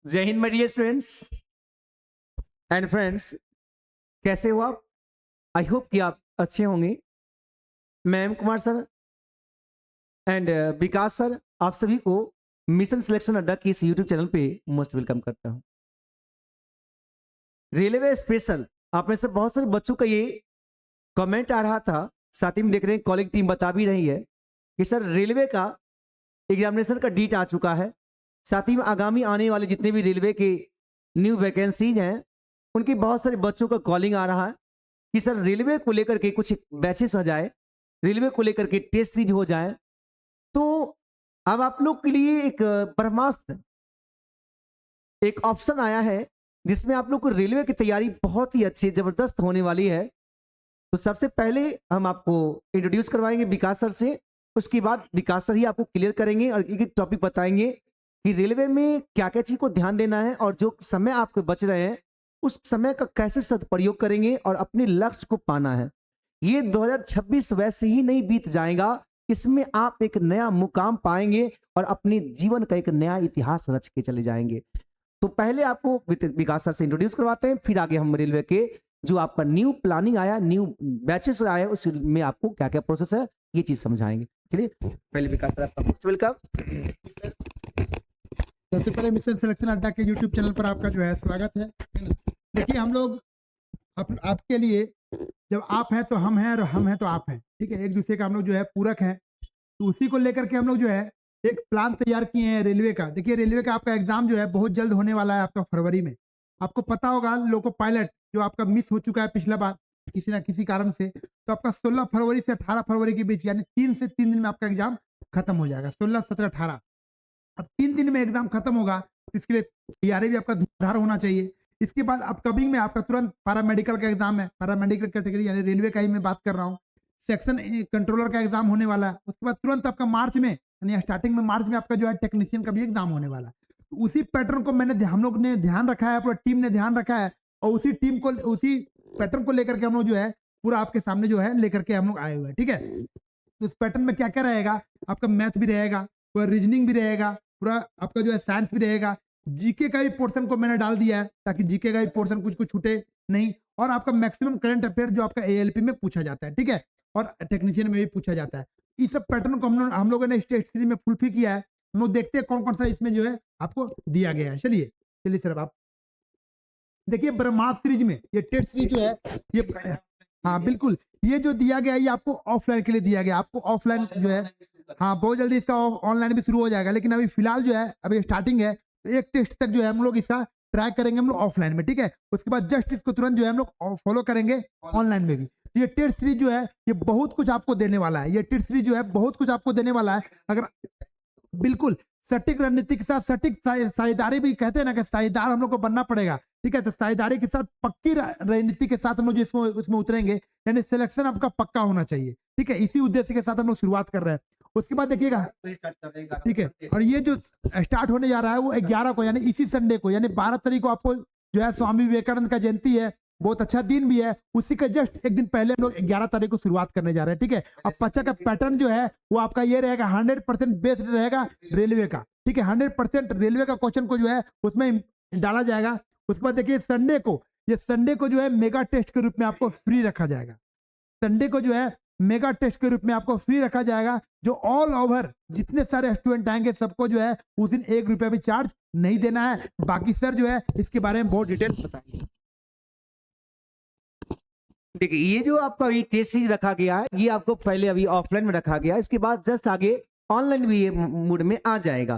जय हिंद my dear students and friends. कैसे हो आप? आई होप कि आप अच्छे होंगे। मैं M Kumar sir and Vikas sir आप सभी को मिशन सिलेक्शन अड्डा की इस यूट्यूब चैनल पे मोस्ट वेलकम करता हूं। रेलवे स्पेशल, आप में से बहुत सारे बच्चों का ये कमेंट आ रहा था, साथ ही में देख रहे हैं कॉलिंग टीम बता भी रही है कि सर रेलवे का एग्जामिनेशन का डेट आ चुका है। साथ ही में आगामी आने वाले जितने भी रेलवे के न्यू वैकेंसीज हैं उनके बहुत सारे बच्चों का कॉलिंग आ रहा है कि सर रेलवे को लेकर के कुछ बैचेस हो जाए, रेलवे को लेकर के टेस्ट सीरीज हो जाए। तो अब आप लोग के लिए एक ब्रह्मास्त्र एक ऑप्शन आया है जिसमें आप लोग को रेलवे की तैयारी बहुत ही अच्छी जबरदस्त होने वाली है। तो सबसे पहले हम आपको इंट्रोड्यूस करवाएंगे विकास सर से, उसके बाद विकास सर ही आपको क्लियर करेंगे और एक एक टॉपिक बताएंगे कि रेलवे में क्या क्या चीज को ध्यान देना है और जो समय आपके बच रहे हैं उस समय का कैसे सदुपयोग करेंगे और अपने लक्ष्य को पाना है। ये 2026 वैसे ही नहीं बीत जाएगा, इसमें आप एक नया मुकाम पाएंगे और अपने जीवन का एक नया इतिहास रच के चले जाएंगे। तो पहले आपको विकास सर से इंट्रोड्यूस करवाते हैं, फिर आगे हम रेलवे के जो आपका न्यू प्लानिंग आया, न्यू बैचेस आया, उसमें आपको क्या क्या प्रोसेस है ये चीज समझाएंगे। चलिए पहले विकास सर आपका मोस्ट वेलकम। सबसे पहले मिशन सिलेक्शन अड्डा के यूट्यूब चैनल पर आपका जो है स्वागत है। देखिए हम लोग आपके लिए जब आप हैं तो हम हैं और हम हैं तो आप हैं, ठीक है। एक दूसरे का हम लोग जो है पूरक हैं, तो उसी को लेकर के हम लोग जो है एक प्लान तैयार किए हैं रेलवे का। देखिए रेलवे का आपका एग्जाम जो है बहुत जल्द होने वाला है, आपका फरवरी में। आपको पता होगा लोको पायलट जो आपका मिस हो चुका है पिछला बार किसी ना किसी कारण से, तो आपका 16 फरवरी से 18 फरवरी के बीच यानी 3 से 3 दिन में आपका एग्जाम खत्म हो जाएगा। 16, 17, 18 अब 3 दिन में एग्जाम खत्म होगा, तो इसके लिए तैयारी भी आपका धुरंधार होना चाहिए। इसके बाद अपकमिंग में आपका तुरंत पैरामेडिकल का एग्जाम है, पैरामेडिकल कैटेगरी यानी रेलवे का ही मैं बात कर रहा हूँ। सेक्शन कंट्रोलर का एग्जाम होने वाला है। उसके बाद तुरंत आपका मार्च में यानी स्टार्टिंग में मार्च में आपका जो है टेक्नीशियन का भी एग्जाम होने वाला है। तो उसी पैटर्न को हम लोग ने ध्यान रखा है, पूरा टीम ने ध्यान रखा है और उसी पैटर्न को लेकर के हम लोग जो है पूरा आपके सामने जो है लेकर के हम लोग आए हुए हैं, ठीक है। तो इस पैटर्न में क्या क्या रहेगा, आपका मैथ भी रहेगा, पूरा रीजनिंग भी रहेगा, पूरा आपका जो है साइंस भी रहेगा। जीके का भी पोर्शन को मैंने डाल दिया है ताकि जीके का भी पोर्शन कुछ छूटे नहीं, और आपका मैक्सिमम करंट अफेयर जो आपका एएलपी में पूछा जाता है, ठीक है, और टेक्नीशियन में भी पूछा जाता है। इस सब पैटर्न को हम लोगों ने स्टेट सीरीज में फुलफिल किया है। हम लोग देखते हैं कौन कौन सा इसमें जो है आपको दिया गया है। चलिए सर आप देखिए ब्रह्मास्त्र सीरीज में ये टेस्ट सीरीज जो है ये, हाँ बिल्कुल, ये जो दिया गया है ये आपको ऑफलाइन के लिए दिया गया। आपको ऑफलाइन जो है, हाँ बहुत जल्दी इसका ऑनलाइन भी शुरू हो जाएगा, लेकिन अभी फिलहाल जो है अभी स्टार्टिंग है, तो एक टेस्ट तक जो है हम लोग इसका ट्राई करेंगे हम लोग ऑफलाइन में, ठीक है। उसके बाद जस्ट इसको तुरंत जो है हम लोग फॉलो करेंगे ऑनलाइन में भी। ये टेस्ट सीरीज जो है ये बहुत कुछ आपको देने वाला है। ये टेस्ट सीरीज जो है बहुत कुछ आपको देने वाला है। अगर बिल्कुल सटीक रणनीति के साथ सटीक साझेदारी भी कहते हैं ना कि साझेदार हम लोग को बनना पड़ेगा, ठीक है। तो साझेदारी के साथ पक्की रणनीति के साथ हम लोग जिसको उसमें उतरेंगे, यानी सिलेक्शन आपका पक्का होना चाहिए, ठीक है। इसी उद्देश्य के साथ हम लोग शुरुआत कर रहे हैं। उसके बाद देखिएगा, ठीक है, और ये जो स्टार्ट होने जा रहा है वो 11 को यानी इसी संडे को यानी 12 तारीख को आपको जो है स्वामी विवेकानंद का जयंती है, बहुत अच्छा दिन भी है। उसी का जस्ट एक दिन पहले हम लोग 11 तारीख को शुरुआत करने जा रहे हैं, ठीक है। अब बच्चा का पैटर्न जो है वो आपका ये रहेगा 100% बेस्ड रहेगा रेलवे का, ठीक है। 100% रेलवे का क्वेश्चन को जो है उसमें डाला जाएगा। उसके बाद देखिए संडे को जो है मेगा टेस्ट के रूप में आपको फ्री रखा जाएगा। संडे को जो है मेगा टेस्ट के रूप में आपको फ्री रखा जाएगा, जो ऑल ओवर जितने सारे स्टूडेंट आएंगे सबको जो है उस दिन 1 रुपया भी चार्ज नहीं देना है। बाकी सर जो है इसके बारे में बहुत डिटेल बताएंगे। देखिए ये जो आपका ये टेस्ट सीरीज रखा गया है ये आपको पहले अभी ऑफलाइन में रखा गया है, इसके बाद जस्ट आगे ऑनलाइन भी ये मूड में आ जाएगा।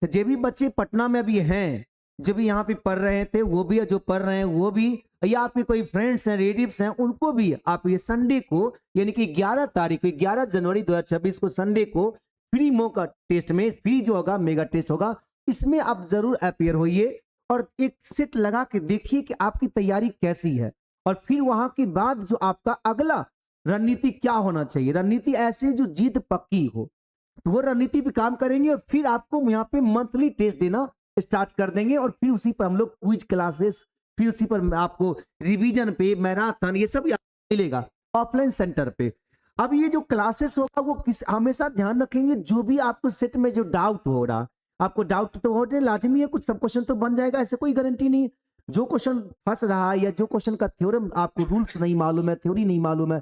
तो जो भी बच्चे पटना में अभी हैं, जो भी यहाँ पे पढ़ रहे थे वो भी, जो पढ़ रहे हैं वो भी, या आपके कोई फ्रेंड्स हैं रिलेटिव्स हैं उनको भी आप ये संडे को यानी कि 11 तारीख को 11 जनवरी 2026 को संडे को फ्री मॉक टेस्ट में फ्री जो होगा मेगा टेस्ट होगा, इसमें आप जरूर अपियर होइए और एक सेट लगा के देखिए कि आपकी तैयारी कैसी है। और फिर वहां के बाद जो आपका अगला रणनीति क्या होना चाहिए, रणनीति ऐसे जो जीत पक्की हो, तो वो रणनीति पे काम करेंगे और फिर आपको यहाँ पे मंथली टेस्ट देना स्टार्ट कर देंगे और फिर उसी पर हम लोग क्विज क्लासेस, फिर उसी पर आपको रिवीजन पे मैराथन ये सब मिलेगा ऑफलाइन सेंटर पे। अब ये जो क्लासेस होगा वो हमेशा ध्यान रखेंगे जो भी आपको सेट में जो डाउट हो रहा आपको डाउट तो होने लाजमी है, कुछ सब क्वेश्चन तो बन जाएगा, ऐसे कोई गारंटी नहीं है। जो क्वेश्चन फंस रहा है या जो क्वेश्चन का थ्योरम आपको रूल्स नहीं मालूम है, थ्योरी नहीं मालूम है,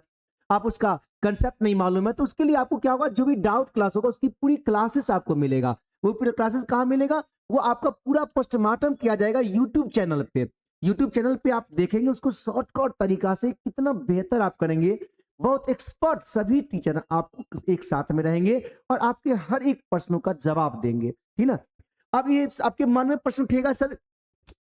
आप उसका कंसेप्ट नहीं मालूम है, तो उसके लिए आपको क्या होगा, जो भी डाउट क्लास होगा उसकी पूरी क्लासेस आपको मिलेगा। वो पूरी क्लासेस कहाँ मिलेगा, वो आपका पूरा पोस्टमार्टम किया जाएगा यूट्यूब चैनल पे। यूट्यूब चैनल पे आप देखेंगे उसको शॉर्टकट तरीका से कितना बेहतर आप करेंगे। बहुत एक्सपर्ट सभी टीचर आपको एक साथ में रहेंगे और आपके हर एक प्रश्नों का जवाब देंगे, ठीक ना। अब ये आपके मन में प्रश्न उठेगा, सर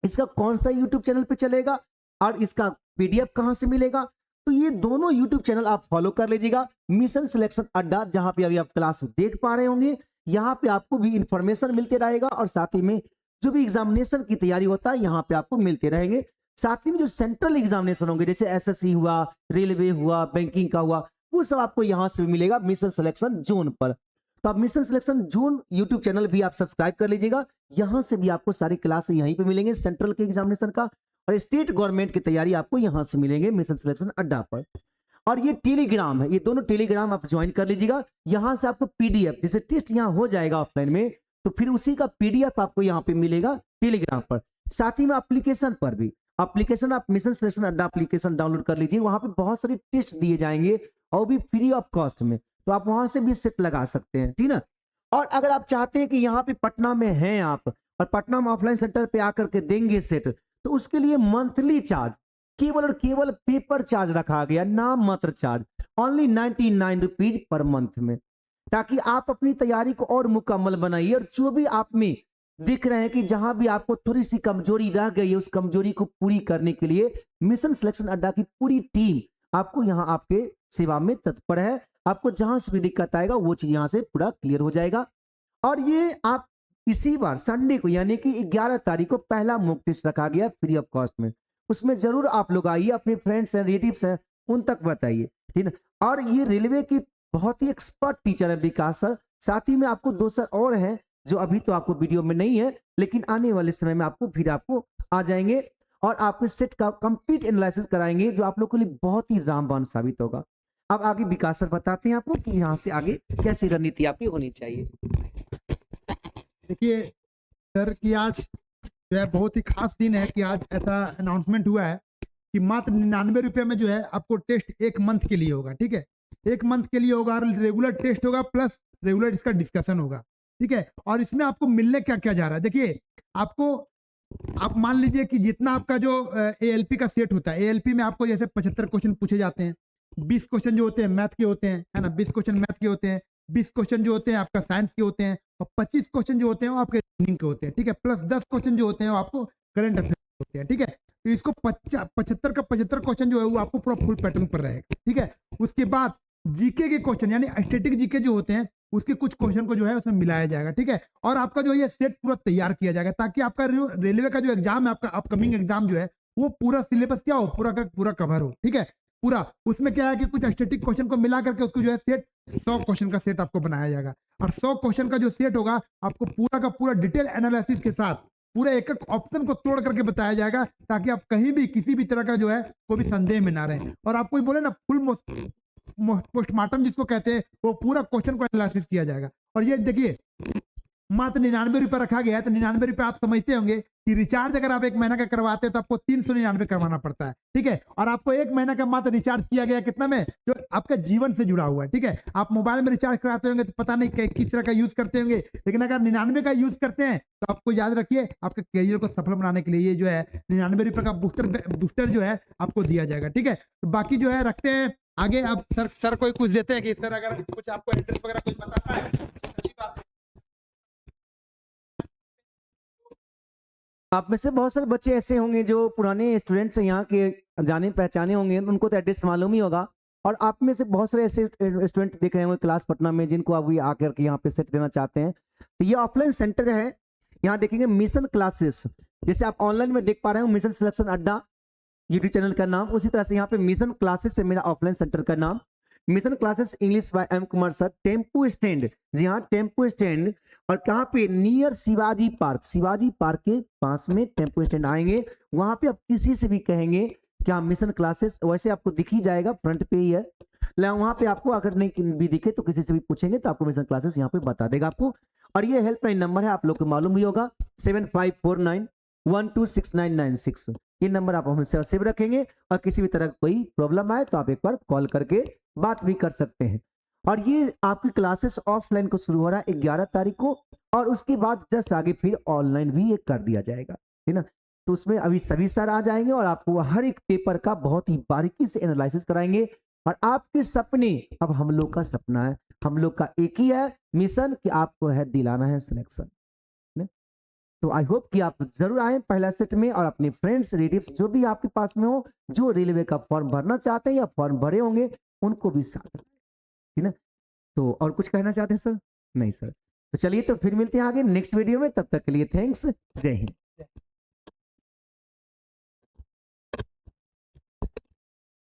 इसका कौन सा यूट्यूब चैनल पे चलेगा और इसका पीडीएफ कहां से मिलेगा। तो ये दोनों यूट्यूब चैनल आप फॉलो कर लीजिएगा। मिशन सिलेक्शन अड्डा, जहां पे अभी आप क्लास देख पा रहे होंगे, यहाँ पे आपको भी इंफॉर्मेशन मिलते रहेगा और साथ ही में जो भी एग्जामिनेशन की तैयारी होता है यहाँ पे आपको मिलते रहेंगे। साथ ही में जो सेंट्रल एग्जामिनेशन होंगे, जैसे एसएससी हुआ, रेलवे हुआ, बैंकिंग का हुआ, वो सब आपको यहाँ से भी मिलेगा मिशन सिलेक्शन जोन पर। तो आप mission selection zone YouTube channel भी आप सब्सक्राइब कर लीजिएगा। यहाँ से भी आपको सारी क्लास यहीं पे मिलेंगे, सेंट्रल के एग्जामिनेशन का और स्टेट गवर्नमेंट की तैयारी आपको यहाँ से मिलेंगे मिशन सिलेक्शन अड्डा पर। और ये टेलीग्राम है, ये दोनों टेलीग्राम आप ज्वाइन कर लीजिएगा। यहाँ से आपको पीडीएफ, जैसे टेस्ट यहाँ हो जाएगा ऑफलाइन में, तो फिर उसी का पीडीएफ आपको यहाँ पे मिलेगा टेलीग्राम पर। साथ ही में एप्लीकेशन पर भी, एप्लीकेशन आप मिशन सिलेक्शन अड्डा एप्लीकेशन डाउनलोड कर लीजिए। वहां पे बहुत सारे टेस्ट दिए जाएंगे और भी फ्री ऑफ कॉस्ट में, तो आप वहां से भी सेट लगा सकते हैं, ठीक ना। और अगर आप चाहते हैं कि यहाँ पे पटना में हैं आप और पटना में ऑफलाइन सेंटर पे आकर के देंगे सेट, तो उसके लिए मंथली चार्ज केवल और केवल पेपर चार्ज रखा गया, नाम मात्र charge, only 99 rupees per month में, ताकि आप अपनी तैयारी को और मुकम्मल बनाइए। और जो भी आप में दिख रहे हैं कि जहां भी आपको थोड़ी सी कमजोरी रह गई है, उस कमजोरी को पूरी करने के लिए मिशन सिलेक्शन अड्डा की पूरी टीम आपको यहाँ आपके सेवा में तत्पर है। आपको जहां से भी दिक्कत आएगा वो चीज यहाँ से पूरा क्लियर हो जाएगा। और ये आप इसी बार संडे को यानी कि 11 तारीख को पहला मॉक टेस्ट रखा गया फ्री ऑफ कॉस्ट में, उसमें जरूर आप लोग आइए, अपने फ्रेंड्स हैं, रिलेटिव्स हैं, उन तक बताइए, ठीक है। और ये रेलवे की बहुत ही एक्सपर्ट टीचर है विकास सर, साथ ही में आपको 2 सर और हैं जो अभी तो आपको वीडियो में नहीं है, लेकिन आने वाले समय में आपको फिर आपको आ जाएंगे और आपको सेट का कंप्लीट एनालिसिस कराएंगे, जो आप लोग के लिए बहुत ही रामबाण साबित होगा। अब आगे विकास सर बताते हैं आपको कि यहाँ से आगे कैसी रणनीति आपकी होनी चाहिए। देखिए सर कि आज जो है बहुत ही खास दिन है कि आज ऐसा अनाउंसमेंट हुआ है कि मात्र 99 रुपये में जो है आपको टेस्ट 1 मंथ के लिए होगा, ठीक है। 1 मंथ के लिए होगा और रेगुलर टेस्ट होगा प्लस रेगुलर इसका डिस्कशन होगा, ठीक है। और इसमें आपको मिलने क्या क्या जा रहा है, देखिए आपको, आप मान लीजिए कि जितना आपका जो एएलपी का सेट होता है, एएलपी में आपको जैसे 75 क्वेश्चन पूछे जाते हैं, 20 क्वेश्चन जो होते हैं मैथ के होते हैं, है ना, 20 क्वेश्चन मैथ के होते हैं, 20 क्वेश्चन जो होते हैं आपका साइंस के होते हैं और 25 क्वेश्चन जो होते हैं वो आपके रीजनिंग के होते हैं, ठीक है, प्लस 10 क्वेश्चन जो होते हैं वो आपको करंट अफेयर होते हैं, ठीक है। तो इसको 75 का 75 क्वेश्चन जो है वो आपको पूरा फुल पैटर्न पर रहेगा, ठीक है। उसके बाद जीके के क्वेश्चन यानी स्टैटिक जीके जो होते हैं उसके कुछ क्वेश्चन को जो है उसमें मिलाया जाएगा, ठीक है। और आपका जो ये सेट पूरा तैयार किया जाएगा ताकि आपका रेलवे का जो एग्जाम है, आपका अपकमिंग एग्जाम जो है वो पूरा सिलेबस क्या हो, पूरा का पूरा कवर हो, ठीक है। पूरा उसमें क्या है कि कुछ स्टैटिक क्वेश्चन को मिला करके उसको जो है सेट 100 क्वेश्चन का सेट आपको बनाया जाएगा और 100 क्वेश्चन का जो सेट होगा आपको पूरा का पूरा डिटेल एनालिसिस के साथ पूरे एक एक ऑप्शन को तोड़ करके बताया जाएगा ताकि आप कहीं भी किसी भी तरह का जो है कोई भी संदेह में ना रहे। और आप कोई बोले ना फुल पोस्टमार्टम जिसको कहते हैं, वो पूरा क्वेश्चन को एनालिसिस किया जाएगा। और ये देखिए मात्र 99 रुपये रखा गया है, तो 99 रुपये आप समझते होंगे कि रिचार्ज अगर आप 1 महीना का करवाते हैं तो आपको 399 करवाना पड़ता है, ठीक है। और आपको 1 महीना का मात्र रिचार्ज किया गया कितना में, जो आपका जीवन से जुड़ा हुआ है, ठीक है। आप मोबाइल में रिचार्ज कराते होंगे तो पता नहीं किस तरह का यूज करते होंगे, लेकिन अगर 99 का यूज करते हैं तो आपको याद रखिए आपके करियर को सफल बनाने के लिए ये जो है 99 रुपये का बूस्टर जो है आपको दिया जाएगा, ठीक है। तो बाकी जो है रखते हैं आगे। अब सर कोई कुछ देते हैं कि सर अगर कुछ आपको एड्रेस वगैरह कुछ बताना है तो अच्छी बात है। आप में से बहुत सारे बच्चे ऐसे होंगे जो पुराने स्टूडेंट्स हैं, यहाँ के जाने पहचाने होंगे, उनको तो एड्रेस मालूम ही होगा। और आप में से बहुत सारे ऐसे स्टूडेंट देख रहे होंगे क्लास पटना में जिनको अभी आकर के यहाँ पे सेट देना चाहते हैं। तो ये ऑफलाइन सेंटर है, यहाँ देखेंगे मिशन क्लासेस, जैसे आप ऑनलाइन में देख पा रहे हो मिशन सिलेक्शन अड्डा यूट्यूब चैनल का नाम, उसी तरह से यहाँ पे मिशन क्लासेस है मेरा ऑफलाइन सेंटर का नाम। Mission classes English by M Kumar sir, tempo stand, जी हाँ टेम्पो स्टैंड, और कहाँ पे, near Shivaji park, Shivaji park के पास में टेम्पो स्टैंड आएंगे। वहां पे आप किसी से भी कहेंगे क्या मिशन क्लासेस, वैसे आपको दिख ही जाएगा, फ्रंट पे ही है। वहां पे आपको अगर नहीं भी दिखे तो किसी से भी पूछेंगे तो आपको मिशन क्लासेस यहाँ पे बता देगा आपको। और ये हेल्पलाइन नंबर है, आप लोग को मालूम भी होगा, 7549126996। ये नंबर आप हमसे सेव रखेंगे और किसी भी तरह कोई प्रॉब्लम आए तो आप एक बार कॉल करके बात भी कर सकते हैं। और ये आपकी क्लासेस ऑफलाइन को शुरू हो रहा है 11 तारीख को, और उसके बाद जस्ट आगे फिर ऑनलाइन भी एक कर दिया जाएगा, है ना। तो उसमें अभी सभी सर आ जाएंगे और आपको हर एक पेपर का बहुत ही बारीकी से एनालिसिस कराएंगे। और आपके सपने अब हम लोग का सपना है, हम लोग का एक ही है मिशन कि आपको है दिलाना है सिलेक्शन। तो आई होप कि आप जरूर आए पहला सेट में, और अपने फ्रेंड्स रिलेटिव्स जो भी आपके पास में हो, जो रेलवे का फॉर्म भरना चाहते हैं या फॉर्म भरे होंगे, उनको भी साथ, है ना। तो और कुछ कहना चाहते हैं सर? नहीं सर। तो चलिए तो फिर मिलते हैं आगे नेक्स्ट वीडियो में, तब तक के लिए थैंक्स, जय हिंद।